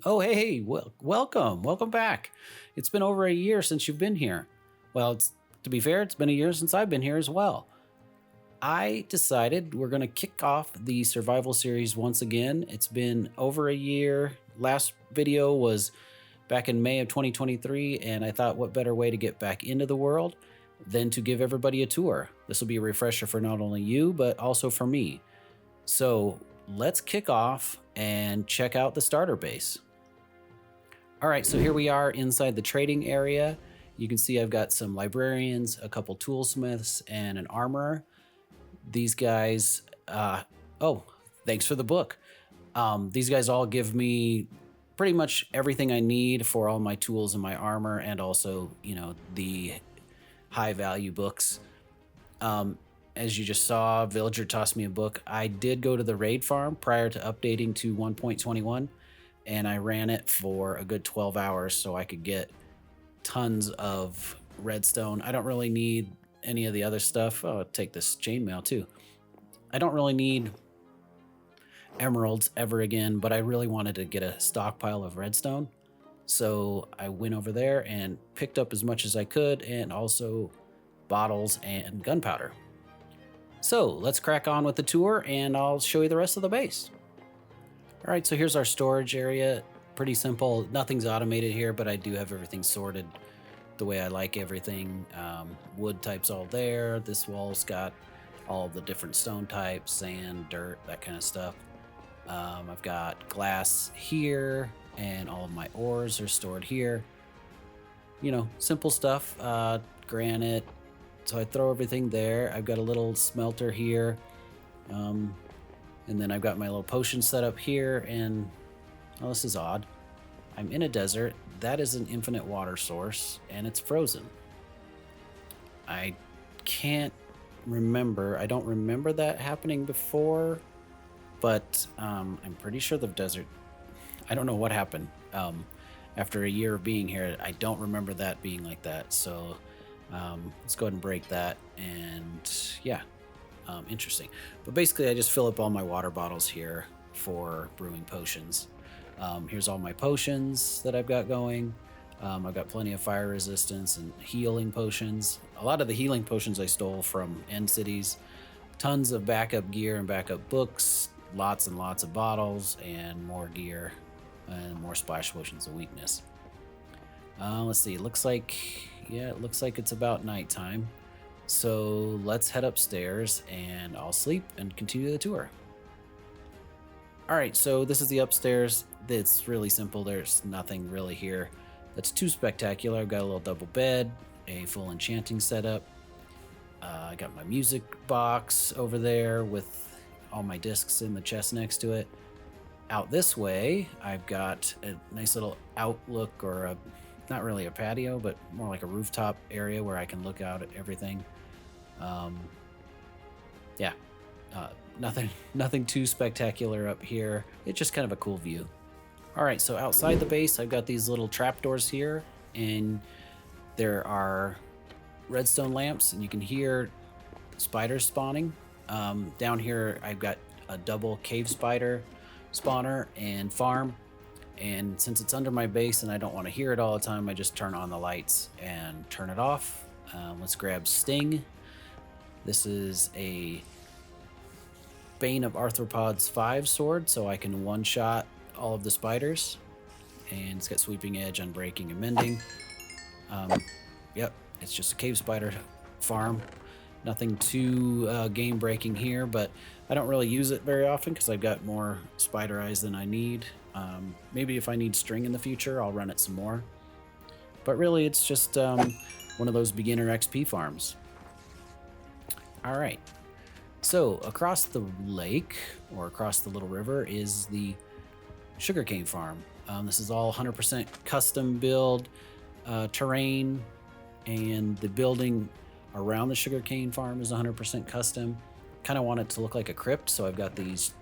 Oh, hey, welcome back. It's been over a year since you've been here. Well, to be fair, it's been a year since I've been here as well. I decided we're going to kick off the survival series once again. It's been over a year. Last video was back in May of 2023, and I thought what better way to get back into the world than to give everybody a tour. This will be a refresher for not only you, but also for me. So let's kick off and check out the starter base. All right, so here we are inside the trading area. You can see I've got some librarians, a couple toolsmiths, and an armorer. These guys, oh, thanks for the book. These guys all give me pretty much everything I need for all my tools and my armor, and also, you know, the high value books. As you just saw, Villager tossed me a book. I did go to the raid farm prior to updating to 1.21, and I ran it for a good 12 hours so I could get tons of redstone. I don't really need any of the other stuff. Oh, I'll take this chainmail too. I don't really need emeralds ever again, but I really wanted to get a stockpile of redstone. So I went over there and picked up as much as I could, and also bottles and gunpowder. So let's crack on with the tour, and I'll show you the rest of the base. All right, so here's our storage area. Pretty simple. Nothing's automated here, but I do have everything sorted the way I like everything. Wood types all there. This wall's got all the different stone types, sand, dirt, that kind of stuff. I've got glass here, and all of my ores are stored here. You know, simple stuff. Granite. So I throw everything there. I've got a little smelter here. And then I've got my little potion set up here. And, oh, this is odd. I'm in a desert. That is an infinite water source, and it's frozen. I can't remember. I don't remember that happening before, but I'm pretty sure the desert, I don't know what happened. After a year of being here, I don't remember that being like that. So let's go ahead and break that. And yeah, interesting. But basically, I just fill up all my water bottles here for brewing potions. Here's all my potions that I've got going. I've got plenty of fire resistance and healing potions. A lot of the healing potions I stole from end cities. Tons of backup gear and backup books. Lots and lots of bottles and more gear and more splash potions of weakness. Let's see. It looks like it's about nighttime. So let's head upstairs, and I'll sleep and continue the tour. All right, so this is the upstairs. It's really simple. There's nothing really here that's too spectacular. I've got a little double bed, a full enchanting setup. I got my music box over there with all my discs in the chest next to it. Out this way, I've got a nice little outlook, or not really a patio, but more like a rooftop area where I can look out at everything. Nothing too spectacular up here. It's just kind of a cool view. All right, so outside the base, I've got these little trapdoors here, and there are redstone lamps, and you can hear spiders spawning. Down here, I've got a double cave spider spawner and farm. And since it's under my base and I don't want to hear it all the time, I just turn on the lights and turn it off. Let's grab Sting. This is a Bane of Arthropods 5 sword, so I can one-shot all of the spiders. And it's got Sweeping Edge, Unbreaking, and Mending. Yep, it's just a cave spider farm. Nothing too game-breaking here, but I don't really use it very often because I've got more spider eyes than I need. Maybe if I need string in the future, I'll run it some more. But really, it's just one of those beginner XP farms. All right. So across the lake, or across the little river, is the sugarcane farm. This is all 100% custom build terrain, and the building around the sugarcane farm is 100% custom. Kind of want it to look like a crypt, so I've got these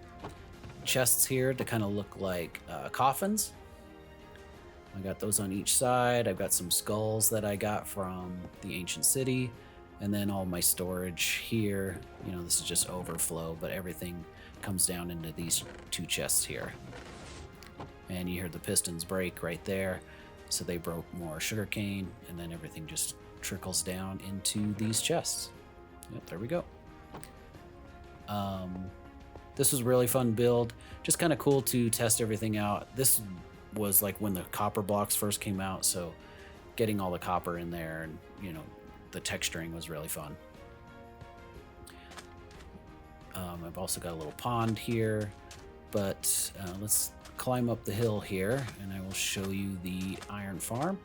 chests here to kind of look like coffins. I got those on each side. I've got some skulls that I got from the ancient city, and then all my storage here. You know, this is just overflow, but everything comes down into these two chests here. and you hear the pistons break right there. So they broke more sugarcane, and then everything just trickles down into these chests. Yep, there we go. This was a really fun build. Just kind of cool to test everything out. This was like when the copper blocks first came out, so getting all the copper in there and, you know, the texturing was really fun. I've also got a little pond here, but let's climb up the hill here and I will show you the iron farm.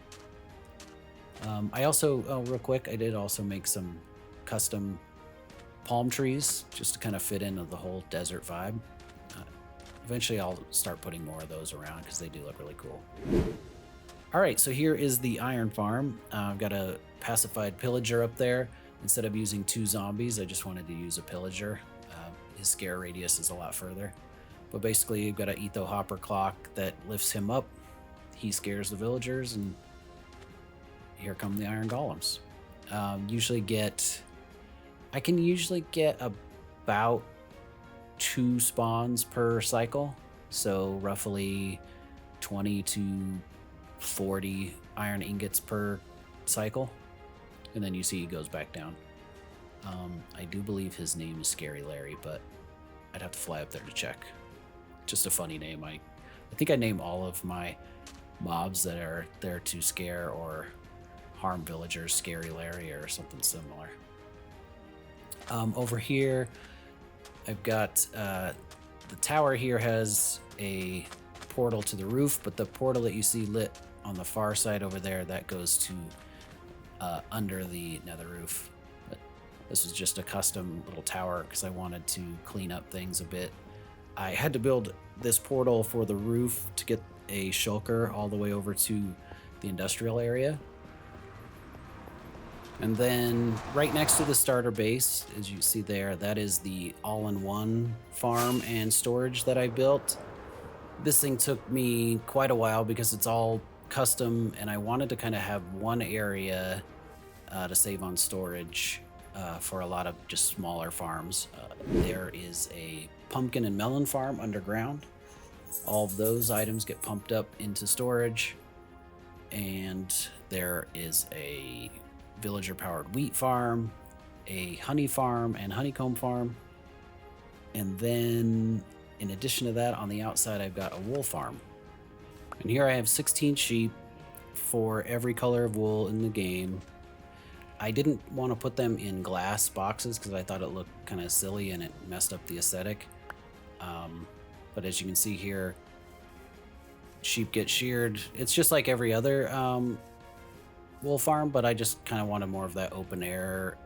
I also, real quick, I did also make some custom palm trees just to kind of fit into the whole desert vibe. Eventually I'll start putting more of those around because they do look really cool. All right, so here is the iron farm. I've got a pacified pillager up there. Instead of using 2 zombies, I just wanted to use a pillager. His scare radius is a lot further. But basically, you've got an etho hopper clock that lifts him up. He scares the villagers, and here come the iron golems. I can usually get about 2 spawns per cycle. So roughly 20 to 40 iron ingots per cycle. And then you see he goes back down. I do believe his name is Scary Larry, but I'd have to fly up there to check. Just a funny name. I think I name all of my mobs that are there to scare or harm villagers Scary Larry or something similar. Over here, I've got the tower here has a portal to the roof, but the portal that you see lit on the far side over there, that goes to under the nether roof. But this was just a custom little tower because I wanted to clean up things a bit. I had to build this portal for the roof to get a shulker all the way over to the industrial area. And then right next to the starter base, as you see there, that is the all-in-one farm and storage that I built. This thing took me quite a while because it's all custom, and I wanted to kind of have one area to save on storage for a lot of just smaller farms. There is a pumpkin and melon farm underground. All of those items get pumped up into storage, and there is a villager-powered wheat farm, a honey farm and honeycomb farm, and then in addition to that, on the outside, I've got a wool farm. And here I have 16 sheep for every color of wool in the game. I didn't want to put them in glass boxes because I thought it looked kind of silly and it messed up the aesthetic. But as you can see here, sheep get sheared. It's just like every other wool farm, but I just kind of wanted more of that open air,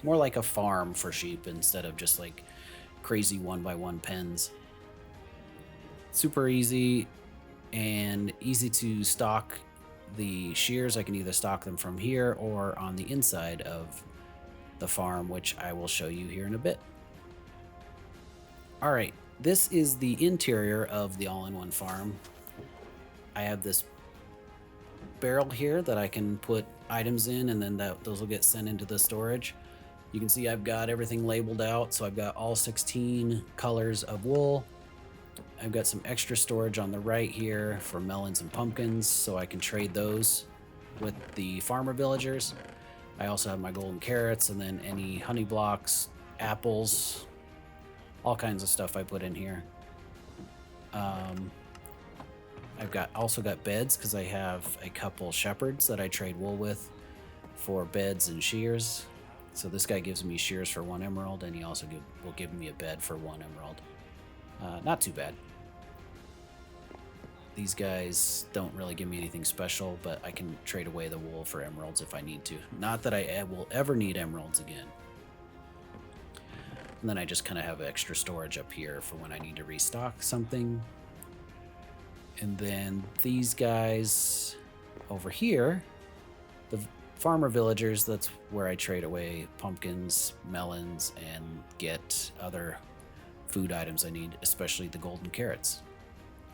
more like a farm for sheep instead of just like crazy 1x1 pens. Super easy and easy to stock the shears. I can either stock them from here or on the inside of the farm, which I will show you here in a bit. All right, this is the interior of the all-in-one farm. I have this barrel here that I can put items in, and then those will get sent into the storage. You can see I've got everything labeled out, so I've got all 16 colors of wool. I've got some extra storage on the right here for melons and pumpkins, so I can trade those with the farmer villagers. I also have my golden carrots, and then any honey blocks, apples, all kinds of stuff I put in here. I've also got beds because I have a couple shepherds that I trade wool with for beds and shears. So this guy gives me shears for 1 emerald, and he also will give me a bed for 1 emerald. Not too bad. These guys don't really give me anything special, but I can trade away the wool for emeralds if I need to. Not that I will ever need emeralds again. And then I just kind of have extra storage up here for when I need to restock something. And then these guys over here, the farmer villagers, that's where I trade away pumpkins, melons, and get other food items I need, especially the golden carrots.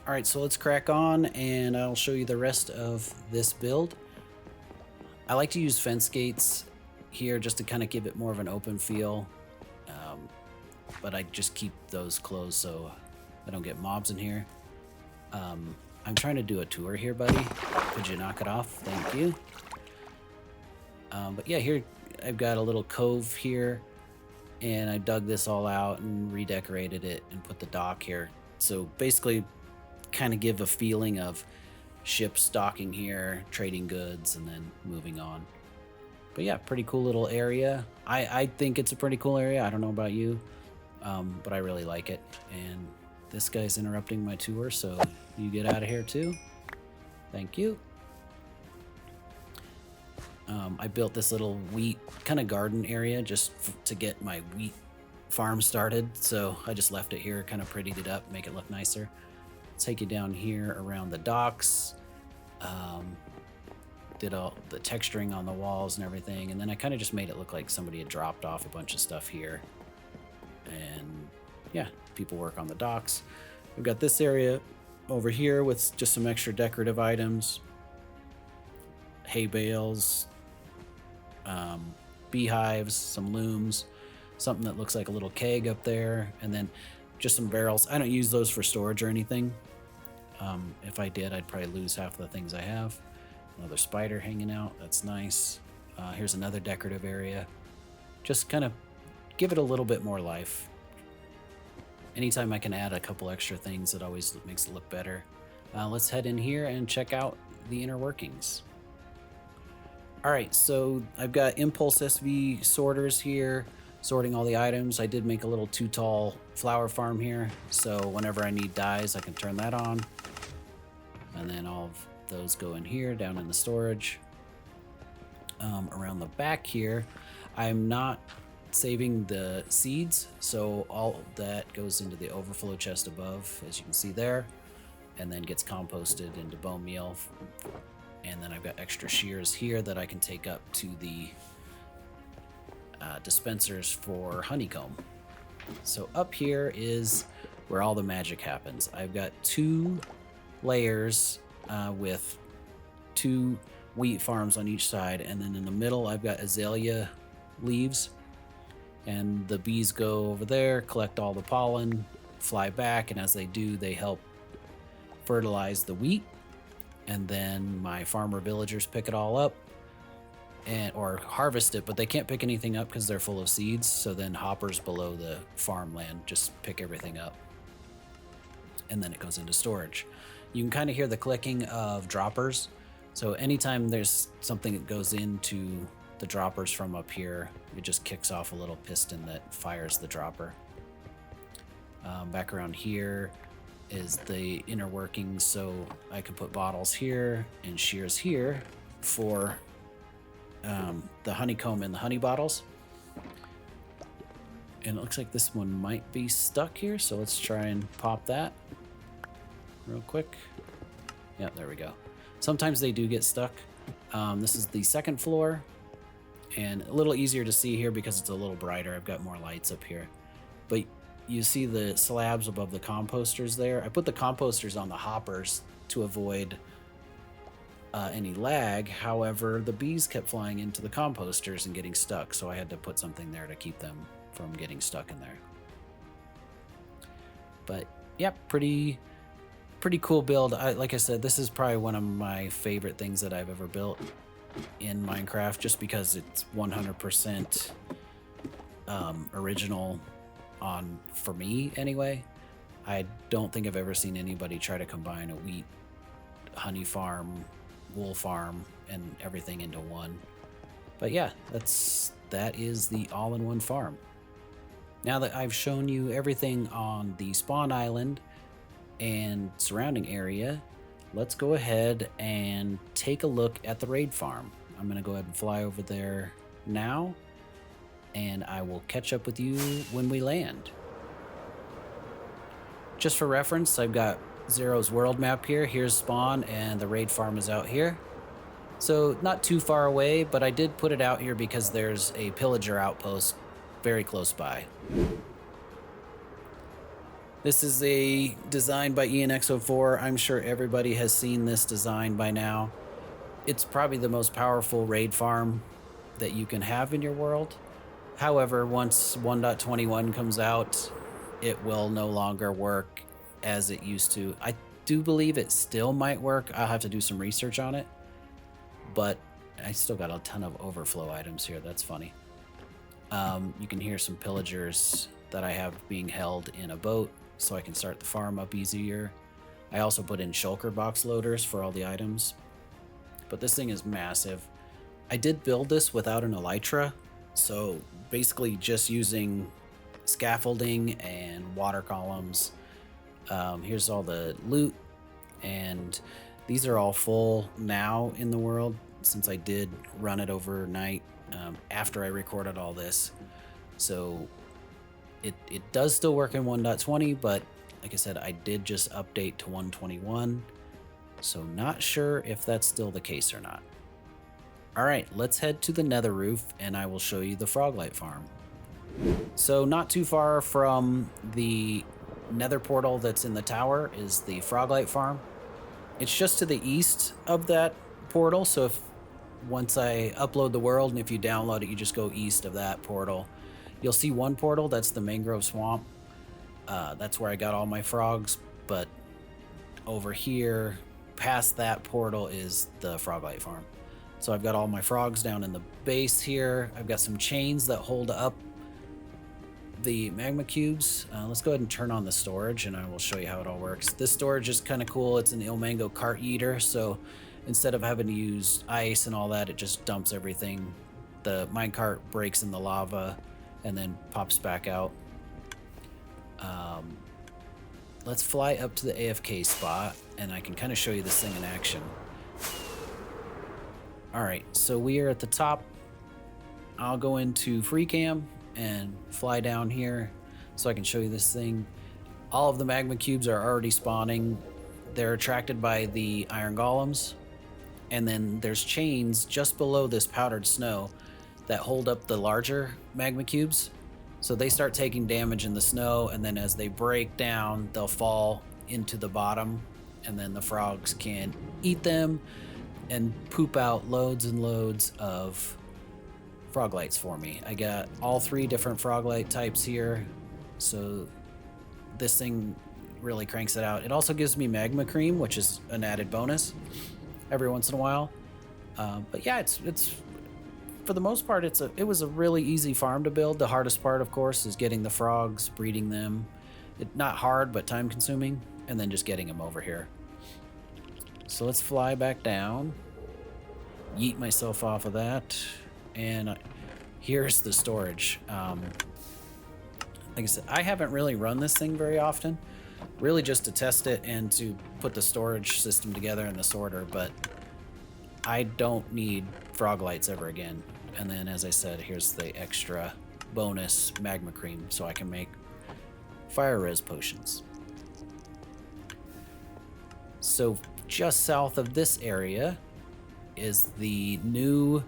All right, so let's crack on and I'll show you the rest of this build. I like to use fence gates here just to kind of give it more of an open feel. But I just keep those closed so I don't get mobs in here. I'm trying to do a tour here, buddy. Could you knock it off? Thank you. But yeah, here I've got a little cove here, and I dug this all out and redecorated it and put the dock here. So basically, kind of give a feeling of ships docking here, trading goods, and then moving on. But yeah, pretty cool little area. I think it's a pretty cool area. I don't know about you, but I really like it. And this guy's interrupting my tour, so you get out of here too. Thank you. I built this little wheat kind of garden area just to get my wheat farm started. So I just left it here, kind of prettied it up, make it look nicer. Take you down here around the docks. Did all the texturing on the walls and everything, and then I kind of just made it look like somebody had dropped off a bunch of stuff here. And yeah, people work on the docks. We've got this area over here with just some extra decorative items, hay bales, beehives, some looms, something that looks like a little keg up there, and then just some barrels. I don't use those for storage or anything. If I did, I'd probably lose half the things I have. Another spider hanging out. That's nice. Here's another decorative area. Just kind of give it a little bit more life. Anytime I can add a couple extra things, it always makes it look better. Let's head in here and check out the inner workings. All right, so I've got Impulse SV sorters here, sorting all the items. I did make a little too tall flower farm here, so whenever I need dyes, I can turn that on. And then all of those go in here, down in the storage. Around the back here, I'm not saving the seeds, so all that goes into the overflow chest above, as you can see there, and then gets composted into bone meal. And then I've got extra shears here that I can take up to the dispensers for honeycomb. So up here is where all the magic happens. I've got 2 layers with 2 wheat farms on each side, and then in the middle I've got azalea leaves, and the bees go over there, collect all the pollen, fly back, and as they do, they help fertilize the wheat, and then my farmer villagers pick it all up or harvest it, but they can't pick anything up because they're full of seeds, so then hoppers below the farmland just pick everything up, and then it goes into storage. You can kind of hear the clicking of droppers. So anytime there's something that goes into the droppers from up here, it just kicks off a little piston that fires the dropper. Back around here is the inner workings, so I can put bottles here and shears here for the honeycomb and the honey bottles. And it looks like this one might be stuck here, so let's try and pop that real quick. Yeah, there we go. Sometimes they do get stuck. This is the second floor, and a little easier to see here because it's a little brighter. I've got more lights up here, but you see the slabs above the composters there. I put the composters on the hoppers to avoid any lag. However, the bees kept flying into the composters and getting stuck, so I had to put something there to keep them from getting stuck in there. But yeah, pretty cool build. Like I said, this is probably one of my favorite things that I've ever built in Minecraft, just because it's 100% original for me anyway. I don't think I've ever seen anybody try to combine a wheat, honey farm, wool farm, and everything into one. But yeah, that is the all-in-one farm. Now that I've shown you everything on the spawn island and surrounding area, let's go ahead and take a look at the raid farm. I'm going to go ahead and fly over there now, and I will catch up with you when we land. Just for reference, I've got Zero's world map here. Here's spawn, and the raid farm is out here. So not too far away, but I did put it out here because there's a pillager outpost very close by. This is a design by ENX04. I'm sure everybody has seen this design by now. It's probably the most powerful raid farm that you can have in your world. However, once 1.21 comes out, it will no longer work as it used to. I do believe it still might work. I'll have to do some research on it, but I still got a ton of overflow items here. That's funny. You can hear some pillagers that I have being held in a boat, so I can start the farm up easier. I also put in shulker box loaders for all the items, but this thing is massive. I did build this without an elytra, so basically just using scaffolding and water columns. Here's all the loot, and these are all full now in the world since I did run it overnight after I recorded all this. So it does still work in 1.20, but like I said, I did just update to 121, so not sure if that's still the case or not. All right, let's head to the nether roof and I will show you the Froglight Farm. So not too far from the nether portal that's in the tower is the Froglight Farm. It's just to the east of that portal, so if once I upload the world and if you download it, you just go east of that portal. You'll see one portal, that's the mangrove swamp. That's where I got all my frogs, but over here, past that portal is the Froglight Farm. So I've got all my frogs down in the base here. I've got some chains that hold up the magma cubes. Let's go ahead and turn on the storage and I will show you how it all works. This storage is kind of cool. It's an Ilmango cart eater, so instead of having to use ice and all that, it just dumps everything. The minecart breaks in the lava and then pops back out. Let's fly up to the AFK spot and I can kind of show you this thing in action. All right, so we are at the top. I'll go into free cam and fly down here so I can show you this thing. All of the magma cubes are already spawning. They're attracted by the iron golems. And then there's chains just below this powdered snow that hold up the larger magma cubes. So they start taking damage in the snow, and then as they break down, they'll fall into the bottom, and then the frogs can eat them and poop out loads and loads of froglights for me. I got all 3 different froglight types here, so this thing really cranks it out. It also gives me magma cream, which is an added bonus every once in a while. But yeah, it's for the most part, it was a really easy farm to build. The hardest part, of course, is getting the frogs, breeding them. Not hard, but time consuming, and then just getting them over here. So let's fly back down, yeet myself off of that, and here's the storage. Like I said, I haven't really run this thing very often, really just to test it and to put the storage system together and the sorter, but I don't need froglights ever again. And then, as I said, here's the extra bonus magma cream so I can make fire res potions. So just south of this area is the new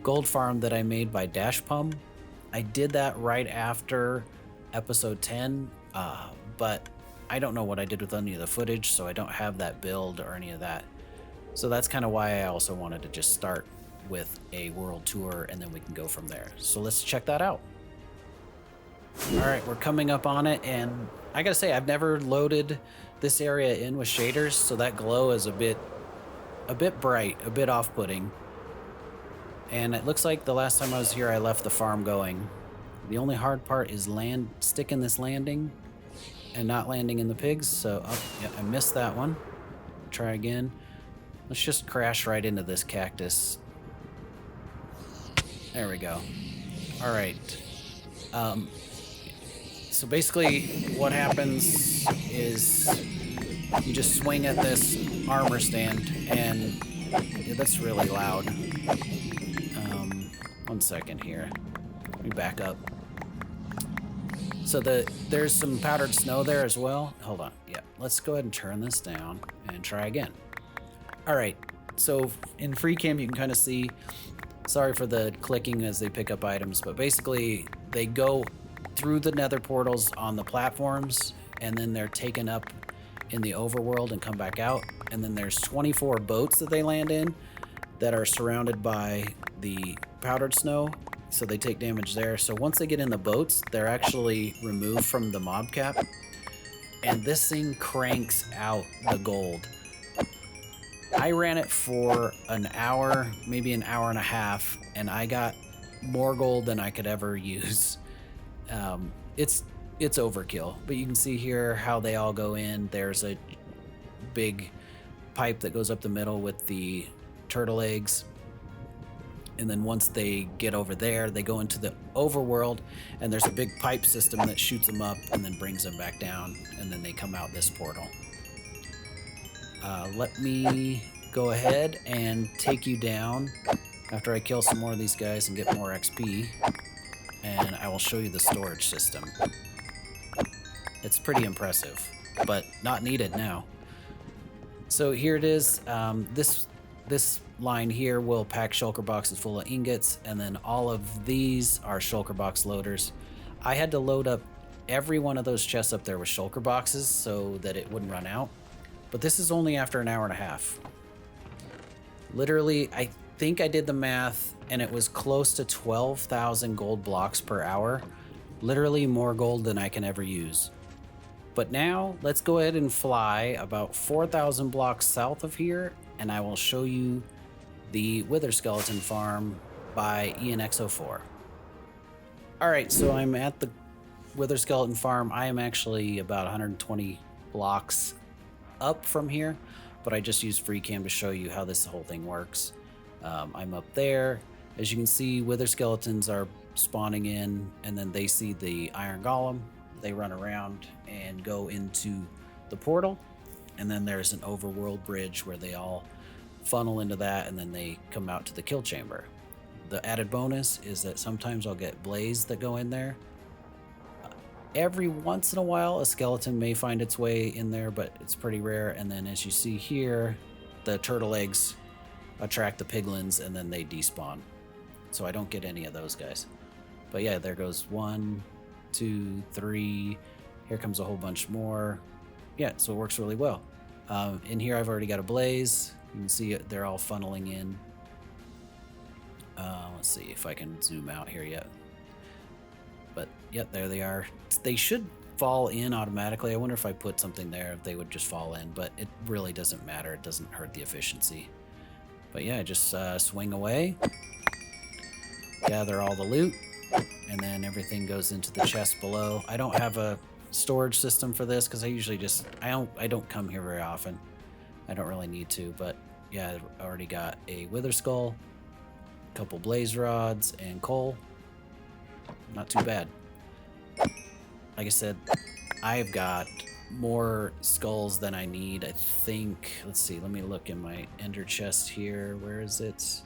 gold farm that I made by Dashpum. I did that right after episode 10, but I don't know what I did with any of the footage, so I don't have that build or any of that. So that's kind of why I also wanted to just start with a world tour and then we can go from there. So let's check that out. All right, we're coming up on it, and I gotta say, I've never loaded this area in with shaders, so that glow is a bit bright, a bit off-putting. And it looks like the last time I was here, I left the farm going. The only hard part is sticking this landing and not landing in the pigs. So, oh, yeah, I missed that one. Try again. Let's just crash right into this cactus. There we go. All right. So basically what happens is you just swing at this armor stand, and yeah, that's really loud. 1 second here. Let me back up. So there's some powdered snow there as well. Hold on. Yeah, let's go ahead and turn this down and try again. All right, so in free cam you can kind of see, sorry for the clicking as they pick up items, but basically they go through the nether portals on the platforms, and then they're taken up in the overworld and come back out. And then there's 24 boats that they land in that are surrounded by the powdered snow, so they take damage there. So once they get in the boats, they're actually removed from the mob cap. and this thing cranks out the gold. I ran it for an hour, maybe an hour and a half, and I got more gold than I could ever use. It's overkill, but you can see here how they all go in. There's a big pipe that goes up the middle with the turtle eggs, and then once they get over there, they go into the overworld, and there's a big pipe system that shoots them up and then brings them back down, and then they come out this portal. Let me go ahead and take you down after I kill some more of these guys and get more XP, and I will show you the storage system. It's pretty impressive, but not needed now. So here it is. This line here will pack shulker boxes full of ingots, and then all of these are shulker box loaders. I had to load up every one of those chests up there with shulker boxes so that it wouldn't run out. But this is only after an hour and a half. Literally, I think I did the math, and it was close to 12,000 gold blocks per hour. Literally more gold than I can ever use. But now, let's go ahead and fly about 4,000 blocks south of here, and I will show you the Wither Skeleton Farm by ENX04. Alright, so I'm at the Wither Skeleton Farm. I am actually about 120 blocks up from here, but I just used FreeCam to show you how this whole thing works. I'm up there. As you can see, Wither Skeletons are spawning in, and then they see the Iron Golem. They run around and go into the portal, and then there's an overworld bridge where they all funnel into that, and then they come out to the kill chamber. The added bonus is that sometimes I'll get blaze that go in there. Every once in a while, a skeleton may find its way in there, but it's pretty rare. And then as you see here, the turtle eggs attract the piglins, and then they despawn. So I don't get any of those guys. But yeah, there goes 1, 2, 3. Here comes a whole bunch more. Yeah, so it works really well. In here, I've already got a blaze. You can see it, they're all funneling in. Let's see if I can zoom out here yet. But yep, there they are. They should fall in automatically. I wonder if I put something there, if they would just fall in, but it really doesn't matter. It doesn't hurt the efficiency. But yeah, just swing away, gather all the loot, and then everything goes into the chest below. I don't have a storage system for this because I usually just, I don't come here very often. I don't really need to, but yeah, I already got a wither skull, a couple blaze rods, and coal. Not too bad. Like I said, I've got more skulls than I need. I think, let's see, let me look in my ender chest here. Where is it?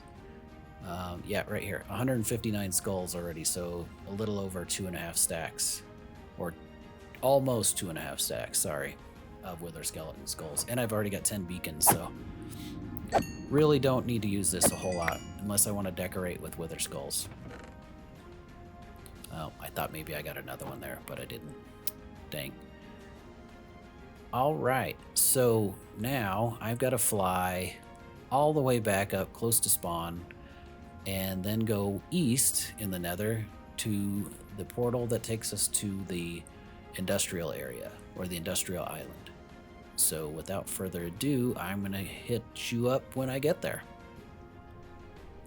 Yeah, right here. 159 skulls already, so a little over 2.5 stacks. Or almost 2.5 stacks, sorry, of wither skeleton skulls. And I've already got 10 beacons, so really don't need to use this a whole lot unless I want to decorate with wither skulls. Oh, I thought maybe I got another one there, but I didn't. Dang. All right, so now I've got to fly all the way back up close to spawn and then go east in the nether to the portal that takes us to the industrial area, or the industrial island. So without further ado, I'm going to hit you up when I get there.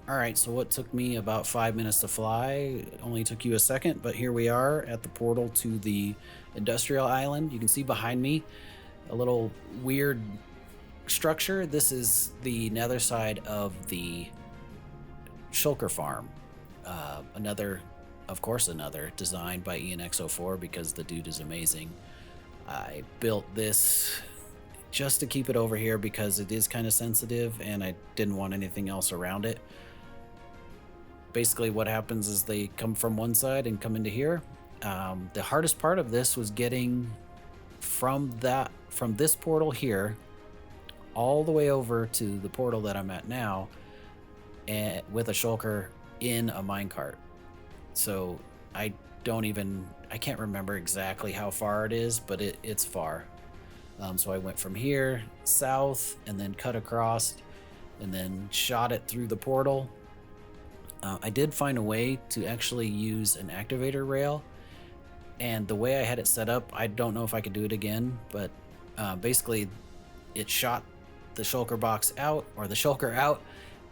Alright, so what took me about 5 minutes to fly only took you a second, but here we are at the portal to the industrial island. You can see behind me a little weird structure. This is the nether side of the shulker farm. Another designed by ENX04 because the dude is amazing. I built this just to keep it over here because it is kind of sensitive and I didn't want anything else around it. Basically what happens is they come from one side and come into here. The hardest part of this was getting from this portal here all the way over to the portal that I'm at now, and with a shulker in a minecart. So I can't remember exactly how far it is, but it's far. So I went from here south and then cut across and then shot it through the portal. I did find a way to actually use an activator rail, And the way I had it set up, I don't know if I could do it again, but basically it shot the shulker box out, or the shulker out,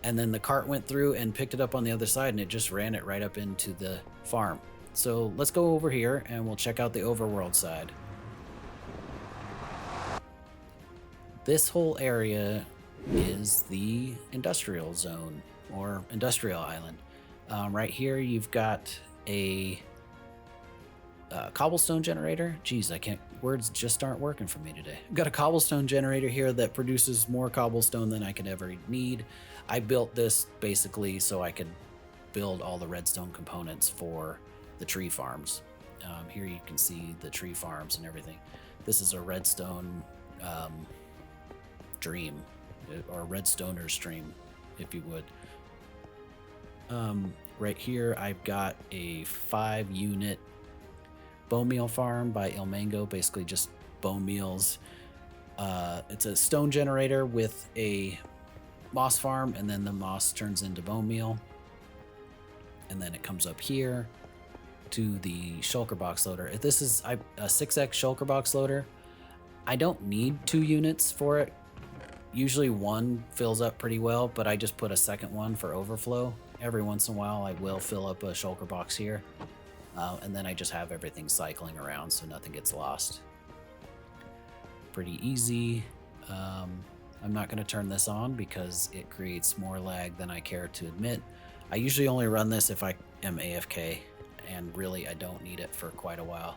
and then the cart went through and picked it up on the other side, and it just ran it right up into the farm. So let's go over here and we'll check out the overworld side. This whole area is the industrial zone, or industrial island. Right here you've got a cobblestone generator. Geez, words just aren't working for me today. I've got a cobblestone generator here that produces more cobblestone than I could ever need. I built this basically so I could build all the redstone components for the tree farms. Here you can see the tree farms and everything. This is a redstone dream, or redstoner's dream, if you would. Right here I've got a 5-unit bone meal farm by Il Mango, basically just bone meals. It's a stone generator with a moss farm, and then the moss turns into bone meal. And then it comes up here to the shulker box loader. This is a 6x shulker box loader. I don't need 2 units for it. Usually 1 fills up pretty well, but I just put a second one for overflow. Every once in a while I will fill up a shulker box here. And then I just have everything cycling around so nothing gets lost. Pretty easy. I'm not going to turn this on because it creates more lag than I care to admit. I usually only run this if I am AFK, and really I don't need it for quite a while.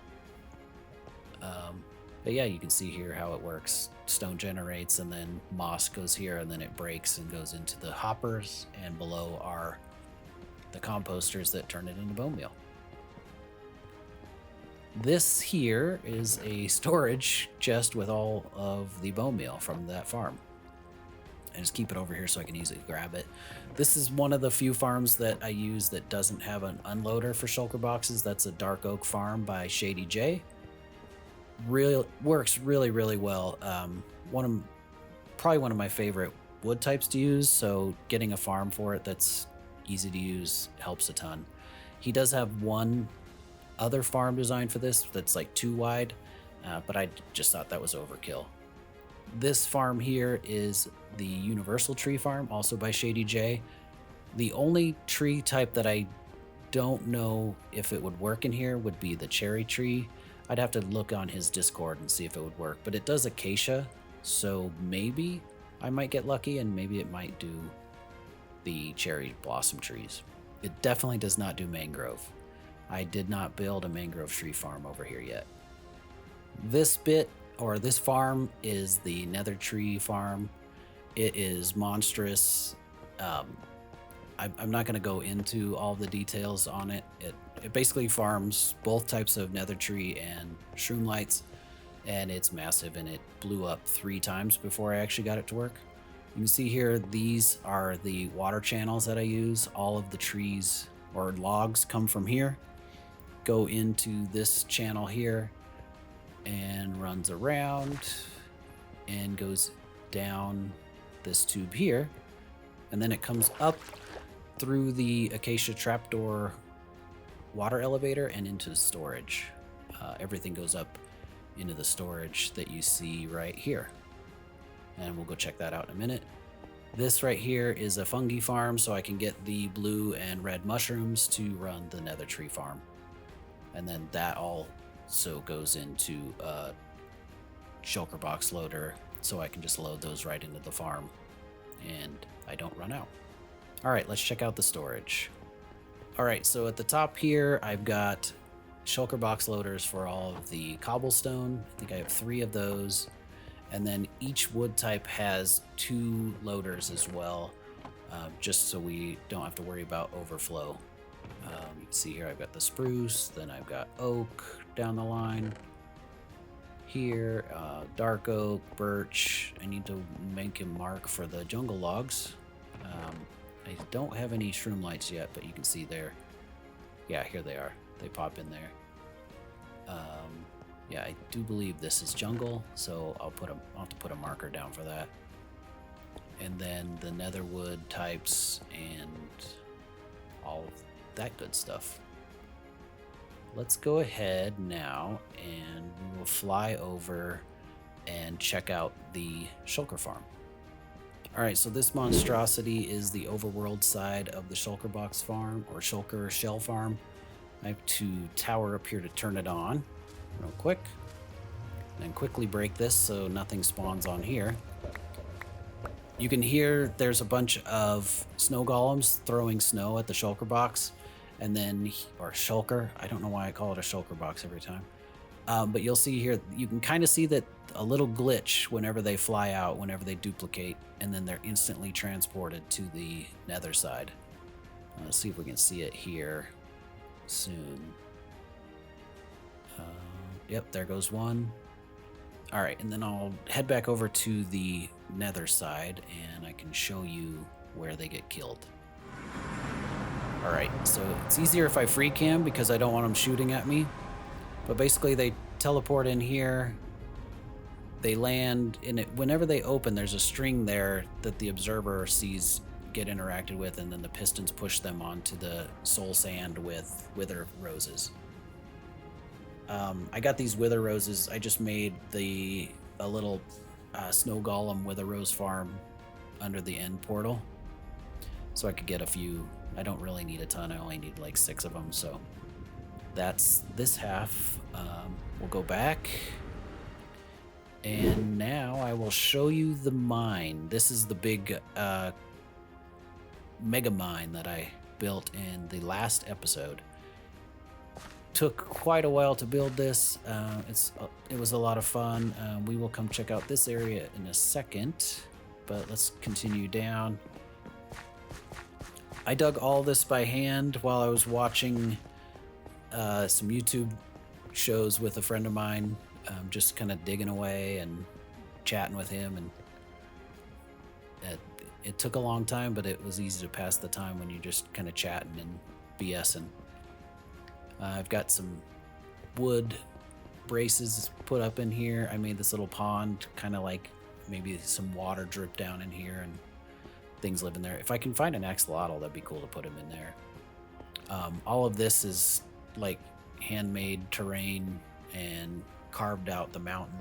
But yeah, you can see here how it works. Stone generates, and then moss goes here, and then it breaks and goes into the hoppers, and below are the composters that turn it into bone meal. This here is a storage chest with all of the bone meal from that farm. I just keep it over here so I can easily grab it. This is one of the few farms that I use that doesn't have an unloader for shulker boxes. That's a Dark Oak Farm by Shady J. Works really, really well. Probably one of my favorite wood types to use, so getting a farm for it that's easy to use helps a ton. He does have one other farm design for this that's like 2 wide, but I just thought that was overkill. This farm here is the Universal Tree Farm, also by Shady J. The only tree type that I don't know if it would work in here would be the cherry tree. I'd have to look on his Discord and see if it would work, but it does acacia, so maybe I might get lucky and maybe it might do the cherry blossom trees. It definitely does not do mangrove. I did not build a mangrove tree farm over here yet. This bit, or this farm, is the Nether Tree Farm. It is monstrous. I'm not going to go into all the details on it. It basically farms both types of nether tree and shroomlights, and it's massive, and it blew up 3 times before I actually got it to work. You can see here, these are the water channels that I use. All of the trees or logs come from here, go into this channel here, and runs around and goes down this tube here, and then it comes up through the acacia trapdoor water elevator and into storage. Everything goes up into the storage that you see right here, and we'll go check that out in a minute. This right here is a fungi farm, so I can get the blue and red mushrooms to run the nether tree farm, and then that also goes into a shulker box loader, so I can just load those right into the farm and I don't run out. All right, let's check out the storage. All right, so at the top here, I've got shulker box loaders for all of the cobblestone. I think I have 3 of those. And then each wood type has 2 loaders as well, just so we don't have to worry about overflow. You can see here I've got the spruce, then I've got oak down the line. Here, dark oak, birch. I need to make a mark for the jungle logs. I don't have any shroom lights yet, but you can see there. Yeah, here they are. They pop in there. Yeah, I do believe this is jungle, so I'll have to put a marker down for that. And then the netherwood types and all of that good stuff. let's go ahead now and we will fly over and check out the shulker farm. All right, so this monstrosity is the overworld side of the shulker box farm, or shulker shell farm. I have to tower up here to turn it on real quick, and quickly break this so nothing spawns on here. You can hear there's a bunch of snow golems throwing snow at the shulker box, and then, or shulker, I don't know why I call it a shulker box every time. But you'll see here, you can kind of see that a little glitch whenever they fly out, whenever they duplicate, and then they're instantly transported to the nether side. Let's see if we can see it here soon. Yep, there goes one. All right, and then I'll head back over to the nether side and I can show you where they get killed. All right, so it's easier if I free cam because I don't want them shooting at me. But basically they teleport in here, they land in it. Whenever they open, there's a string there that the observer sees get interacted with, and then the pistons push them onto the soul sand with wither roses. I got these wither roses. I just made a little snow golem wither rose farm under the end portal, so I could get a few. I don't really need a ton. I only need like 6 of them. So that's this half. We'll go back, and now I will show you the mine. This is the big mega mine that I built in the last episode. Took quite a while to build this. It was a lot of fun. We will come check out this area in a second, but let's continue down. I dug all this by hand while I was watching some YouTube shows with a friend of mine, just kind of digging away and chatting with him, and it took a long time, but it was easy to pass the time when you're just kind of chatting and BSing. I've got some wood braces put up in here. I made this little pond, kind of like maybe some water drip down in here and things live in there. If I can find an axolotl, that'd be cool to put him in there. All of this is like handmade terrain and carved out the mountain.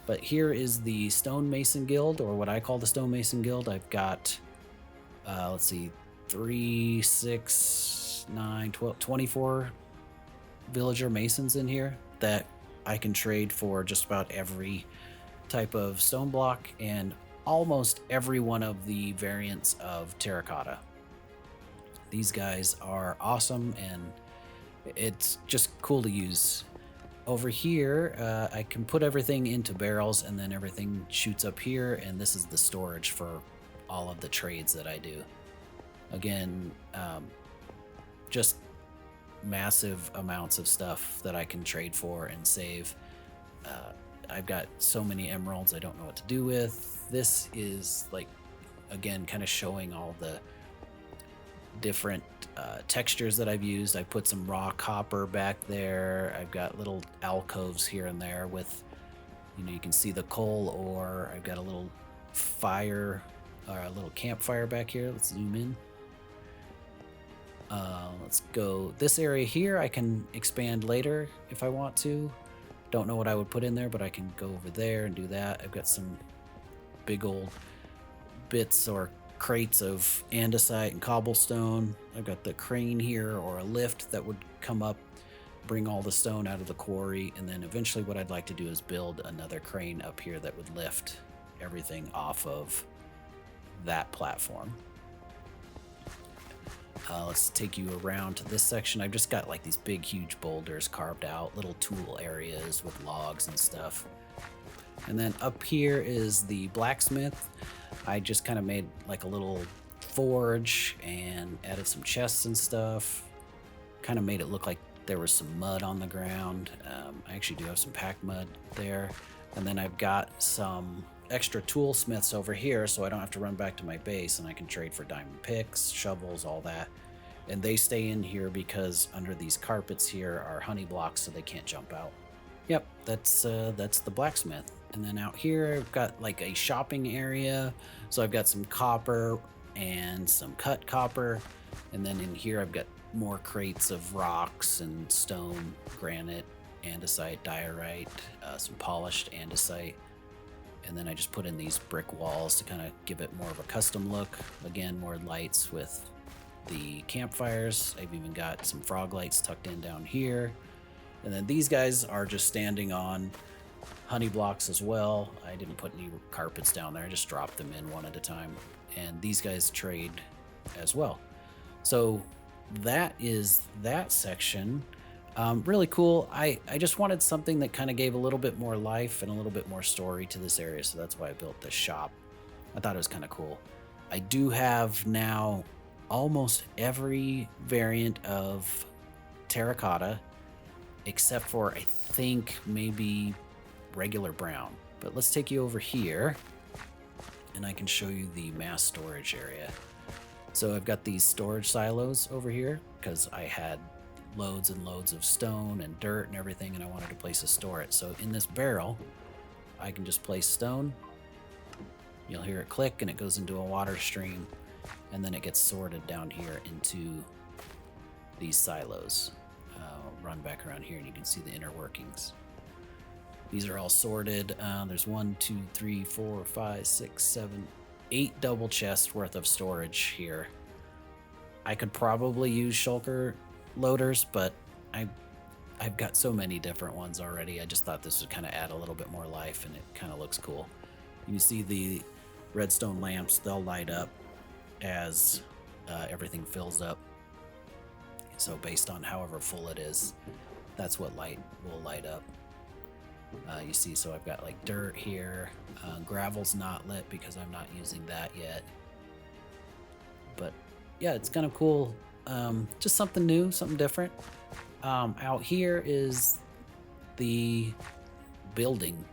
But here is the stonemason guild, or what I call the stonemason guild. I've got, let's see, 3, 6, 9, 12, 24 villager masons in here that I can trade for just about every type of stone block and almost every one of the variants of terracotta. These guys are awesome, and it's just cool to use. Over here, I can put everything into barrels, and then everything shoots up here, and this is the storage for all of the trades that I do. Again, just massive amounts of stuff that I can trade for and save. I've got so many emeralds I don't know what to do with. This is like, again, kind of showing all the different textures that I've used. I put some raw copper back there. I've got little alcoves here and there with, you can see the coal ore. I've got a little fire, or a little campfire back here. Let's zoom in. Let's go this area here. I can expand later if I want to. Don't know what I would put in there, but I can go over there and do that. I've got some big old bits or crates of andesite and cobblestone. I've got the crane here, or a lift that would come up, bring all the stone out of the quarry, and then eventually what I'd like to do is build another crane up here that would lift everything off of that platform. Let's take you around to this section. I've just got like these big, huge boulders carved out, little tool areas with logs and stuff. And then up here is the blacksmith. I just kind of made like a little forge and added some chests and stuff. Kind of made it look like there was some mud on the ground. I actually do have some packed mud there. And then I've got some extra toolsmiths over here, so I don't have to run back to my base, and I can trade for diamond picks, shovels, all that. And they stay in here because under these carpets here are honey blocks, so they can't jump out. Yep, that's the blacksmith. And then out here I've got like a shopping area, so I've got some copper and some cut copper. And then in here I've got more crates of rocks and stone, granite, andesite, diorite, some polished andesite. And then I just put in these brick walls to kind of give it more of a custom look. Again, more lights with the campfires. I've even got some frog lights tucked in down here. And then these guys are just standing on honey blocks as well. I didn't put any carpets down there. I just dropped them in one at a time. And these guys trade as well. So that is that section. Really cool. I just wanted something that kind of gave a little bit more life and a little bit more story to this area. So that's why I built this shop. I thought it was kind of cool. I do have now almost every variant of terracotta, except for I think maybe regular brown. But let's take you over here and I can show you the mass storage area. So I've got these storage silos over here because I had loads and loads of stone and dirt and everything, and I wanted a place to store it. So in this barrel, I can just place stone. You'll hear it click and it goes into a water stream, and then it gets sorted down here into these silos. I'll run back around here and you can see the inner workings. These are all sorted. There's 1, 2, 3, 4, 5, 6, 7, 8 double chests worth of storage here. I could probably use shulker loaders, but I've got so many different ones already. I just thought this would kind of add a little bit more life, and it kind of looks cool. You see the redstone lamps, they'll light up as everything fills up. So based on however full it is, that's what light will light up. You see, so I've got like dirt here. Gravel's not lit because I'm not using that yet. But yeah, it's kind of cool. Just something new, something different. Out here is the building.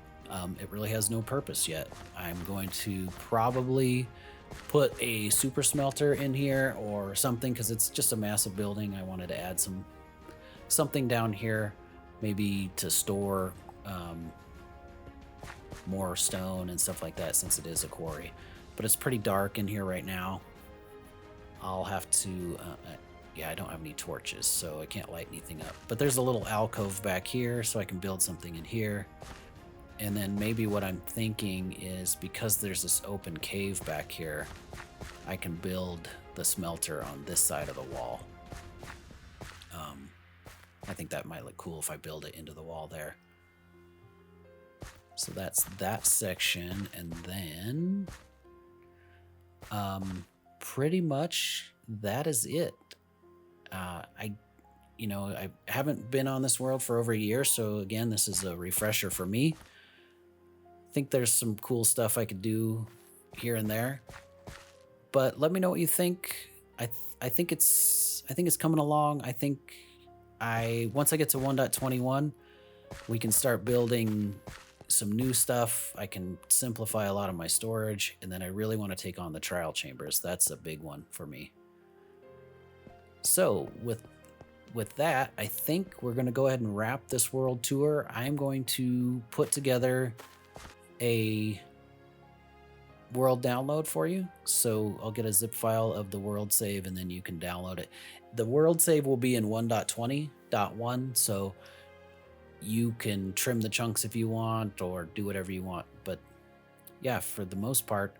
It really has no purpose yet. I'm going to probably put a super smelter in here or something because it's just a massive building. I wanted to add something down here, maybe to store more stone and stuff like that, since it is a quarry. But it's pretty dark in here right now. I'll have to yeah, I don't have any torches, so I can't light anything up. But there's a little alcove back here, so I can build something in here. And then maybe what I'm thinking is, because there's this open cave back here, I can build the smelter on this side of the wall. I think that might look cool if I build it into the wall there. So that's that section, and then pretty much that is it. I haven't been on this world for over a year, so again, this is a refresher for me. I think there's some cool stuff I could do here and there, but let me know what you think. I think it's coming along. I think once I get to 1.21, we can start building some new stuff. I can simplify a lot of my storage, and then I really want to take on the trial chambers. That's a big one for me. So with that, I think we're going to go ahead and wrap this world tour. I'm going to put together a world download for you. So I'll get a zip file of the world save, and then you can download it. The world save will be in 1.20.1, so you can trim the chunks if you want or do whatever you want. But yeah, for the most part,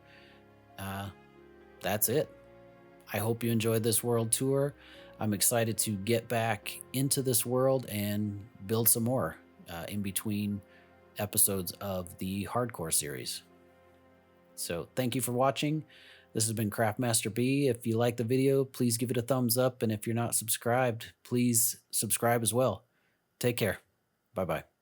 that's it. I hope you enjoyed this world tour. I'm excited to get back into this world and build some more in between episodes of the hardcore series. So thank you for watching. This has been CraftmasterB. If you like the video, please give it a thumbs up. And if you're not subscribed, please subscribe as well. Take care. Bye-bye.